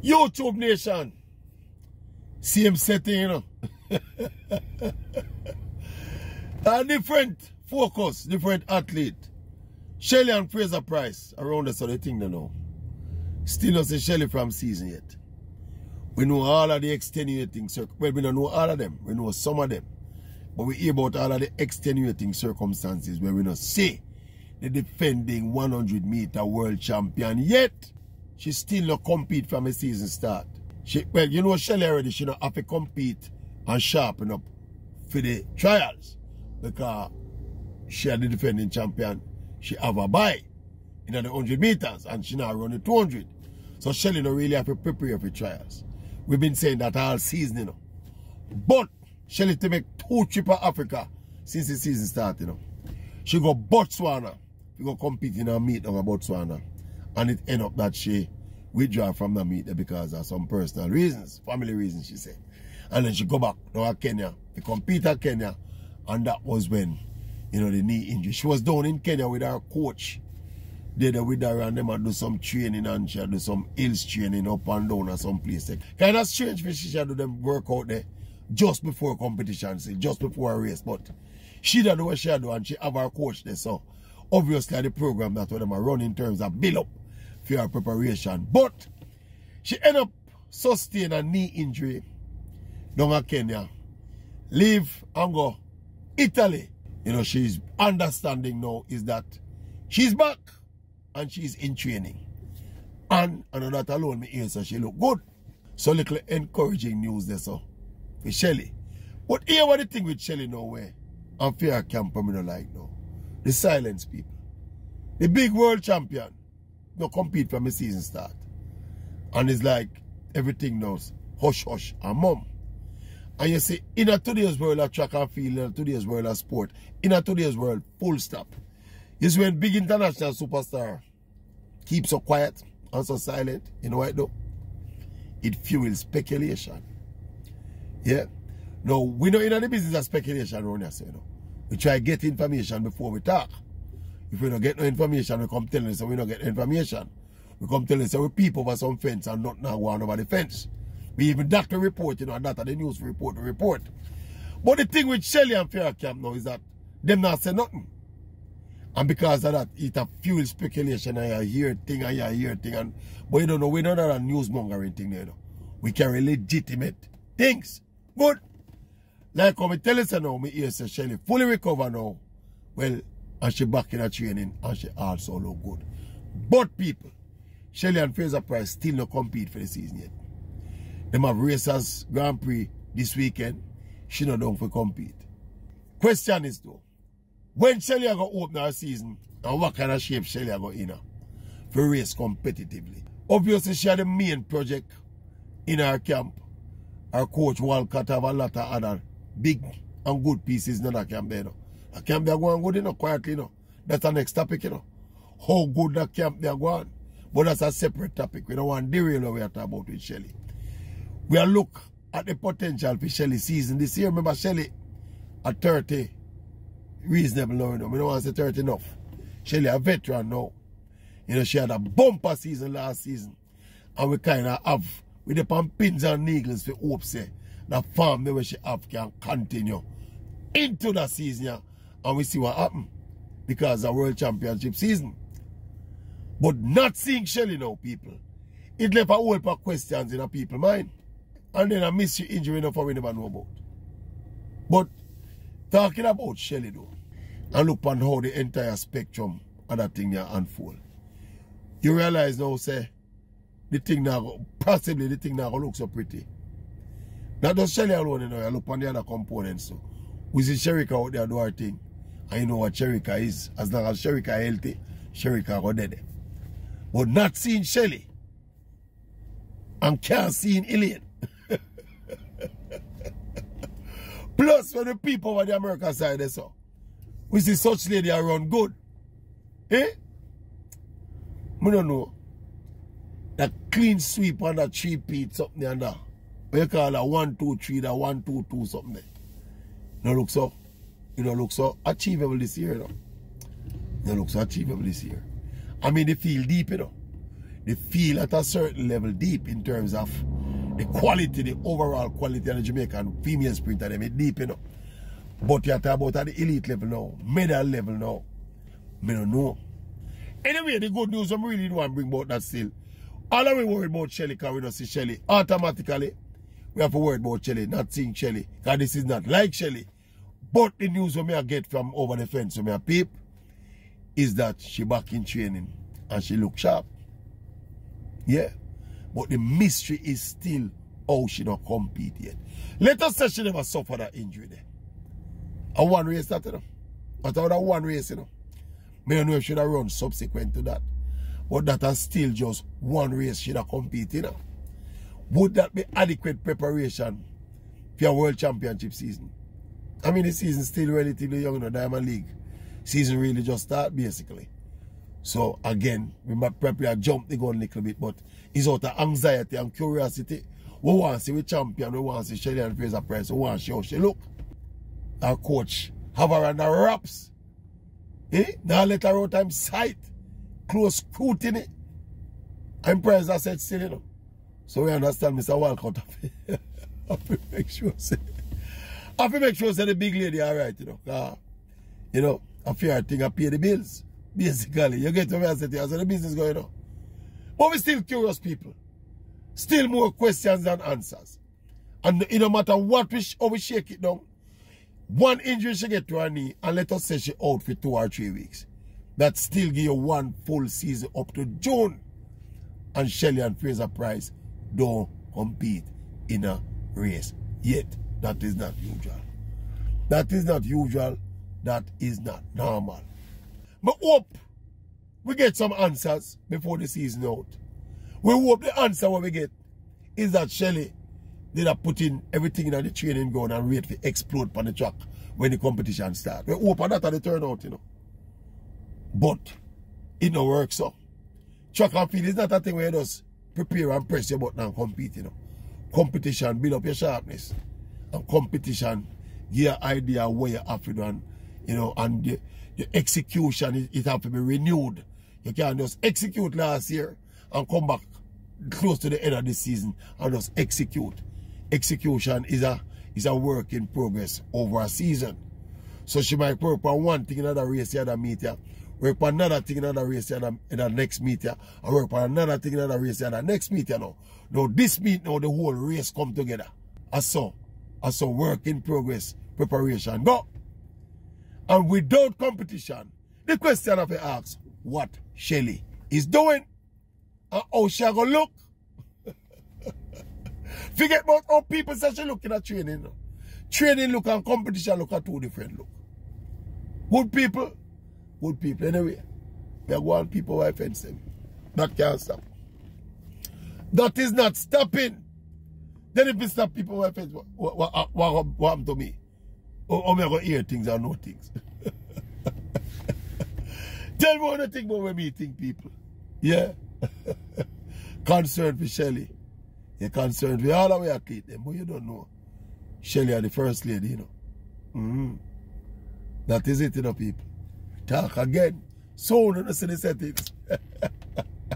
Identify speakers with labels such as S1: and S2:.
S1: YouTube Nation. Same setting, you know. A different focus, different athlete. Shelly and Fraser Price around us, so they think they know. Still not say Shelly from season yet. We know all of the extenuating circumstances. Well, we don't know all of them. We know some of them. But we hear about all of the extenuating circumstances where we don't see the defending 100-meter world champion. Yet, she still not compete from the season start. Well, you know Shelly already, she don't have to compete and sharpen up for the trials. Because she is the defending champion. She have a bye in the 100 meters and she now running 200. So Shelly don't really have to prepare for trials. We've been saying that all season, you know. But Shelly to make 2 trips to Africa since the season started, you know. She go Botswana. She go compete in a meet over Botswana. And it end up that she withdraw from the meet because of some personal reasons, family reasons, she said. And then she go back to Kenya to compete at Kenya. And that was when, you know, the knee injury. She was down in Kenya with her coach. They with her and them and do some training and she do some hills training up and down at some place. Kind of strange for she do them work out there just before competition, say, just before a race. But she do what she do and she have her coach there. So obviously the program that what them are running in terms of build up for her preparation. But she end up sustain a knee injury down in Kenya. Leave and go Italy. You know, she's understanding now is that she's back and she's in training. And that alone me hear so she look good. So little encouraging news there so for Shelly. But here what the thing with Shelly now where and fear camp I don't like now. The silence people. The big world champion don't compete from the season start. And it's like everything now hush hush and mum. And you see, in a today's world of track and field, in a today's world of sport, in a today's world, full stop. Is when big international superstar keeps so quiet and so silent. You know what it do? It fuels speculation. Yeah. Now, we know in the business of speculation around here, so, you know. We try to get information before we talk. If we don't get no information, we come telling us so we don't get information. We come telling us so we peep over some fence and not now go on over the fence. We even that to report, you know, and that are the news report to report. But the thing with Shelly and Fair Camp now is that them not say nothing. And because of that, it a fuel speculation and you hear thing and you hear thing. And, but you don't know, we don't have a newsmongering thing there, you know. We carry legitimate things. Good. Like how we tell us now, me hear say Shelly fully recover now. Well, and she back in her training and she also look good. But people, Shelly and Fraser Price still not compete for the season yet. Them have racers Grand Prix this weekend. She not done for compete. Question is though, when Shelly are going to open her season and what kind of shape Shelly are going in her for race competitively? Obviously she had the main project in her camp. Her coach Walcott have a lot of other big and good pieces in that camp there. You know. That camp they are going good, you know, quietly, you know. That's the next topic, you know. How good that camp they are going. But that's a separate topic. We don't want to derail what we are talking about with Shelly. We are look at the potential for Shelly season this year. Remember Shelly at 30, reasonable now, you know. We don't want to say 30 enough. Shelly a veteran now. You know, she had a bumper season last season. And we kind of have, with the pins and needles for hope say, the farm where she have can continue into the season, yeah, and we see what happen. Because the World Championship season. But not seeing Shelly now, people, it left a whole lot of questions in the people's mind. And then a mystery injury enough for we never know about. But talking about Shelly though, and look on how the entire spectrum of that thing there unfold. You realize now, say, the thing now, possibly the thing now look so pretty. Not just Shelly alone, you know, you look on the other components too. We see Sherika out there do her thing. And you know what Sherika is. As long as Sherika healthy, Sherika go dead. But not seeing Shelly. And can't see Ilian. Plus, when the people over the American side, they saw, we see such lady around good. Eh? I don't know. That clean sweep on that 3-peat something and that. What you call that 1, 2, 3, that 1, 2, 2 something there. You know, look so. You know, look so achievable this year, you know. You know, look so achievable this year. I mean, they feel deep, you know. they feel at a certain level deep in terms of the quality, the overall quality of the Jamaican female sprinter, they make deep, you know. But you're talking about at the elite level now, medal level now. I don't know. Anyway, the good news, I'm really want to bring about that still. All of we worry about Shelly because we don't see Shelly. Automatically, we have to worry about Shelly, not seeing Shelly. Because this is not like Shelly. But the news we get from over the fence, so me a peep, is that she back in training and she look sharp. Yeah. But the mystery is still how she don't compete yet. Let us say she never suffered that injury there. A one race that, you know. But out of one race, you know. I don't know if she have run subsequent to that. But that is still just one race she have compete, you know. Would that be adequate preparation for your World Championship season? I mean, the season still relatively young in the Diamond League. Season really just start, basically. So, again, we might probably jump the gun a little bit, but it's out of anxiety and curiosity. We want to see the champion, we want to see Shelly-ANN FRASER-PRYCE, we want to see how she look. Our coach have her on the wraps. Now let her out of sight. Close scrutiny. I'm Price I said still, you know. So we understand Mr. Walcott. I have to make sure say the big lady alright, you know. You know, a fair thing I pay the bills. Basically, you get what I said, so the business going on. But we still curious people. Still more questions than answers. And it no matter what how we shake it down, one injury she get to her knee, and let us say she out for 2 or 3 weeks. That still give you one full season up to June. And Shelly-ANN FRASER-PRYCE don't compete in a race yet. That is not usual. That is not usual. That is not normal. But hope we get some answers before the season out. We hope the answer what we get is that Shelly did not put in everything in the training ground and wait to explode on the track when the competition starts. We hope that the turnout, you know. But it don't work so. Track and field is not a thing where you just prepare and press your button and compete, you know. Competition build up your sharpness. And competition give you an idea where you have to do, and, you know, and the execution, it have to be renewed. You can't just execute last year and come back close to the end of the season and just execute. Execution is a work in progress over a season. So she might work on one thing in another race, the other meet ya. Work on another thing in another race, in the next meet ya. And work on another thing in another race, in the next meet ya now. Now this meet now, the whole race come together. As so work in progress, preparation. Go. And without competition, the question of the ask what Shelly is doing and how she gonna look. Forget about how people say she looking at training. Training look and competition look at two different look. Good people. Anyway, we are going people who offend them. That can't stop. That is not stopping. Then if it stop people who offend, what happened to me? Or am I going to hear things and know things? Tell me what you think about when me think, people. Yeah. Concerned for Shelly. You're concerned with all the way I keep them, but you don't know. Shelly are the first lady, you know. That is it, you know, people. Talk again. Soon, you know, see the settings.